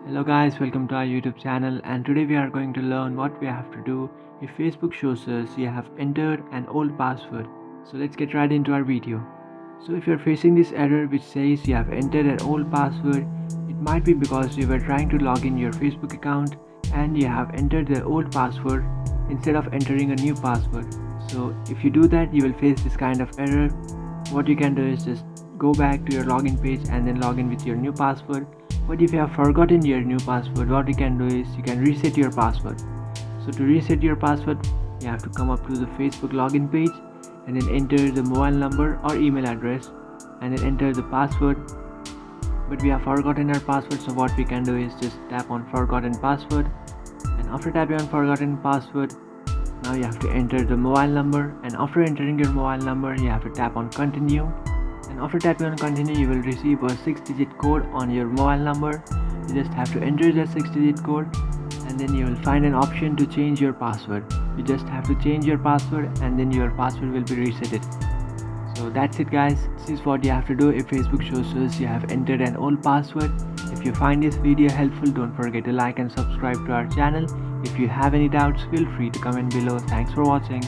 Hello guys, welcome to our YouTube channel, and today we are going to learn what we have to do if Facebook shows us you have entered an old password. So let's get right into our video. So if you're facing this error which says you have entered an old password, it might be because you were trying to log in your Facebook account and you have entered the old password instead of entering a new password. So if you do that, you will face this kind of error. What you can do is just go back to your login page and then log in with your new password. But if you have forgotten your new password, what you can do is you can reset your password. So to reset your password, you have to come up to the Facebook login page and then enter the mobile number or email address and then enter the password. But we have forgotten our password, so what we can do is just tap on forgotten password, and after tapping on forgotten password, now you have to enter the mobile number, and after entering your mobile number you have to tap on continue. And after tapping on continue, you will receive a 6-digit code on your mobile number. You just have to enter that 6-digit code and then you will find an option to change your password. You just have to change your password and then your password will be resetted. So that's it guys. This is what you have to do if Facebook shows us you have entered an old password. If you find this video helpful, don't forget to like and subscribe to our channel. If you have any doubts, feel free to comment below. Thanks for watching.